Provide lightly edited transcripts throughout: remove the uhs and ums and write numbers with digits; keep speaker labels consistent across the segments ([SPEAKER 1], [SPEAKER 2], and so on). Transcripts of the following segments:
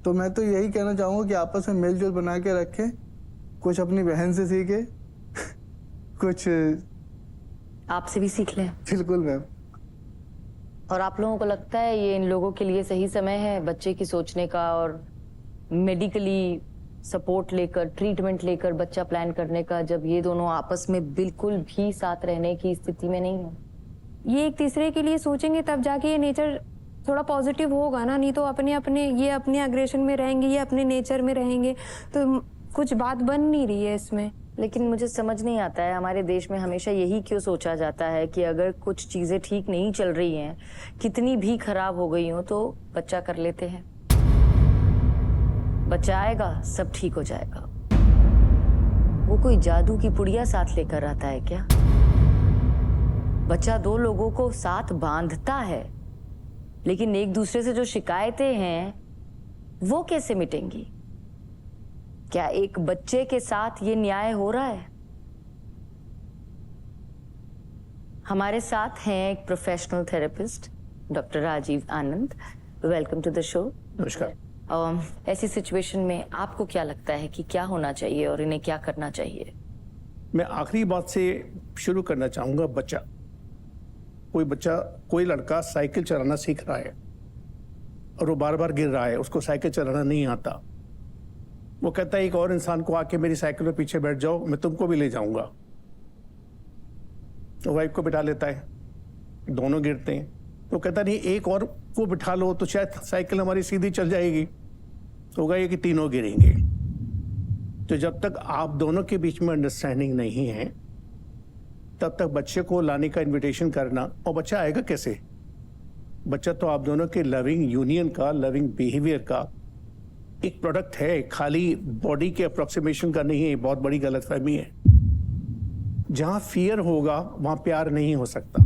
[SPEAKER 1] तो मैं तो यही कहना चाहूँगा कि आपस में मेल जोल बना के रखें, कुछ अपनी बहन से सीखे कुछ
[SPEAKER 2] आपसे भी सीख लें।
[SPEAKER 1] बिल्कुल मैम।
[SPEAKER 2] और आप लोगों को लगता है ये इन लोगों के लिए सही समय है बच्चे की सोचने का और मेडिकली सपोर्ट लेकर ट्रीटमेंट लेकर बच्चा प्लान करने का, जब ये दोनों आपस में बिल्कुल भी साथ रहने की स्थिति में नहीं है?
[SPEAKER 3] ये एक तीसरे के लिए सोचेंगे तब जाके ये नेचर थोड़ा पॉजिटिव होगा ना, नहीं तो अपने अपने ये अपने अग्रेशन में रहेंगे, ये अपने नेचर में रहेंगे, तो कुछ बात बन नहीं रही है इसमें।
[SPEAKER 2] लेकिन मुझे समझ नहीं आता है हमारे देश में हमेशा यही क्यों सोचा जाता है कि अगर कुछ चीजें ठीक नहीं चल रही हैं, कितनी भी खराब हो गई हो, तो बच्चा कर लेते हैं, बच्चा आएगा सब ठीक हो जाएगा। वो कोई जादू की पुड़िया साथ लेकर आता है क्या? बच्चा दो लोगों को साथ बांधता है, लेकिन एक दूसरे से जो शिकायतें हैं वो कैसे मिटेंगी? क्या एक बच्चे के साथ ये न्याय हो रहा है? हमारे साथ हैं एक professional therapist doctor Rajiv Anand. Welcome to the show.
[SPEAKER 4] नमस्कार।
[SPEAKER 2] ऐसी सिचुएशन में आपको क्या लगता है कि क्या होना चाहिए और इन्हें क्या करना चाहिए?
[SPEAKER 4] मैं आखिरी बात से शुरू करना चाहूंगा। बच्चा कोई लड़का साइकिल चलाना सीख रहा है और वो बार बार गिर रहा है, उसको साइकिल चलाना नहीं आता। वो कहता है एक और इंसान को आके मेरी साइकिल पे पीछे बैठ जाओ, मैं तुमको भी ले जाऊंगा। तो वाइफ को बिठा लेता है, दोनों गिरते हैं। तो कहता नहीं एक और को बिठा लो तो शायद साइकिल हमारी सीधी चल जाएगी। तो होगा ये कि तीनों गिरेंगे। तो जब तक आप दोनों के बीच में अंडरस्टैंडिंग नहीं है तब तक बच्चे को लाने का इनविटेशन करना, और बच्चा आएगा कैसे? बच्चा तो आप दोनों के लविंग यूनियन का, लविंग बिहेवियर का एक प्रोडक्ट है, खाली बॉडी के अप्रोक्सीमेशन का नहीं है। बहुत बड़ी गलतफहमी है। जहां फियर होगा वहां प्यार नहीं हो सकता,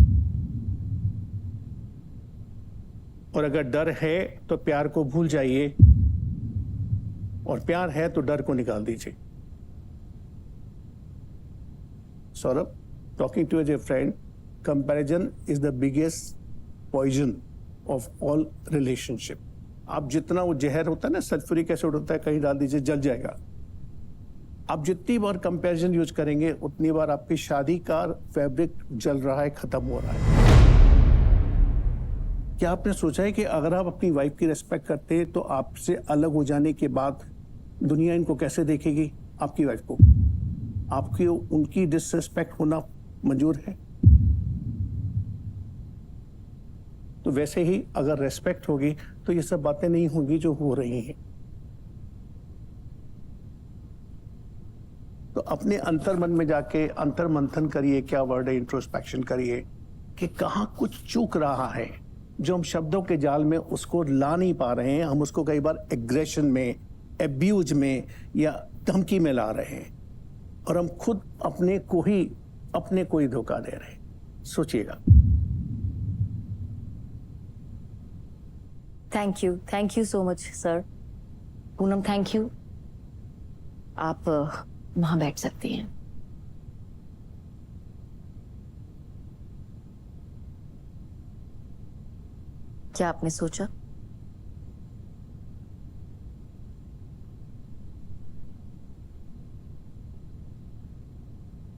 [SPEAKER 4] और अगर डर है तो प्यार को भूल जाइए, और प्यार है तो डर को निकाल दीजिए। Saurabh, talking to a friend, comparison is the biggest poison of all relationship. आप जितना वो जहर होता है ना, सल्फ्यूरिक एसिड होता है, कहीं डाल दीजिए जल जाएगा। आप जितनी बार कंपैरिजन यूज करेंगे उतनी बार आपकी शादी का फैब्रिक जल रहा है, खत्म हो रहा है। क्या आपने सोचा है कि अगर आप अपनी वाइफ की रिस्पेक्ट करते हैं तो आपसे अलग हो जाने के बाद दुनिया इनको कैसे देखेगी? आपकी वाइफ को आपकी उनकी डिसरिस्पेक्ट होना मंजूर है? तो वैसे ही अगर रेस्पेक्ट होगी तो ये सब बातें नहीं होंगी जो हो रही हैं। तो अपने अंतर मन में जाके अंतर मंथन करिए, क्या वर्ड है, इंट्रोस्पेक्शन करिए कि कहाँ कुछ चूक रहा है जो हम शब्दों के जाल में उसको ला नहीं पा रहे हैं। हम उसको कई बार एग्रेशन में, एब्यूज में या धमकी में ला रहे हैं, और हम खुद अपने को ही धोखा दे रहे हैं। सोचिएगा।
[SPEAKER 2] Thank you so much sir. Poonam, thank you. आप वहां बैठ सकती हैं। क्या आपने सोचा?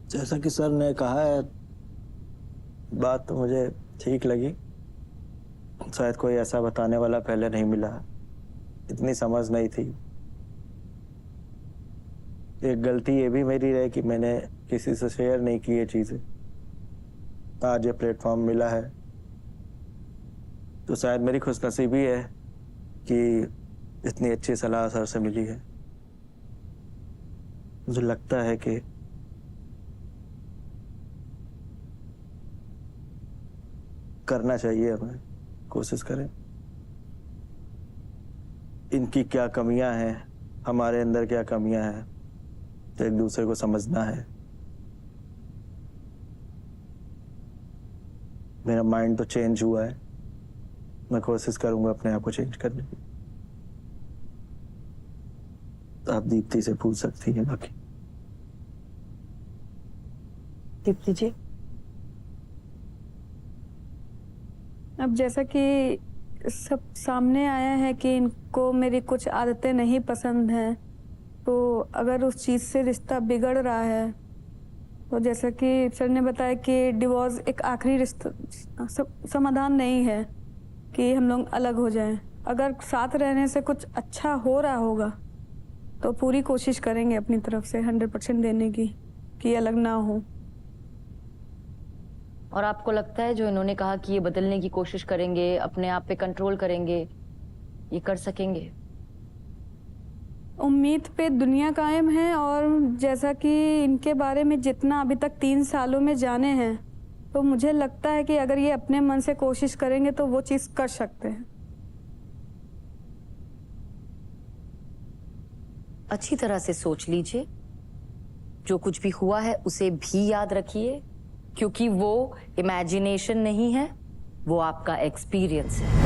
[SPEAKER 5] जैसा कि सर ने कहा है, बात तो मुझे ठीक लगी। शायद कोई ऐसा बताने वाला पहले नहीं मिला, इतनी समझ नहीं थी। एक गलती ये भी मेरी रही कि मैंने किसी से शेयर नहीं की ये चीजें। आज ये प्लेटफॉर्म मिला है तो शायद मेरी खुशनसीबी है कि इतनी अच्छी सलाह सर से मिली है। मुझे लगता है कि करना चाहिए, हमें कोशिश करें। इनकी क्या कमियां हैं, हमारे अंदर क्या कमियां हैं, तो एक दूसरे को समझना है। मेरा माइंड तो चेंज हुआ है, मैं कोशिश करूंगा अपने आप को चेंज करने की। तो आप दीप्ति से पूछ सकती हैं बाकी।
[SPEAKER 2] दीप्ति जी,
[SPEAKER 3] अब जैसा कि
[SPEAKER 6] सब सामने आया है कि इनको मेरी कुछ आदतें नहीं पसंद हैं, तो अगर उस चीज़ से रिश्ता बिगड़ रहा है तो जैसा कि सर ने बताया कि डिवोर्स एक आखिरी रिश्ता समाधान नहीं है कि हम लोग अलग हो जाएं। अगर साथ रहने से कुछ अच्छा हो रहा होगा तो पूरी कोशिश करेंगे अपनी तरफ से 100% देने की कि अलग ना हो।
[SPEAKER 2] और आपको लगता है जो इन्होंने कहा कि ये बदलने की कोशिश करेंगे, अपने आप पे कंट्रोल करेंगे, ये कर सकेंगे?
[SPEAKER 6] उम्मीद पे दुनिया कायम है, और जैसा कि इनके बारे में जितना अभी तक 3 सालों में जाने हैं, तो मुझे लगता है कि अगर ये अपने मन से कोशिश करेंगे तो वो चीज़ कर सकते हैं।
[SPEAKER 2] अच्छी तरह से सोच लीजिए, जो कुछ भी हुआ है उसे भी याद रखिए, क्योंकि वो इमेजिनेशन नहीं है, वो आपका एक्सपीरियंस है।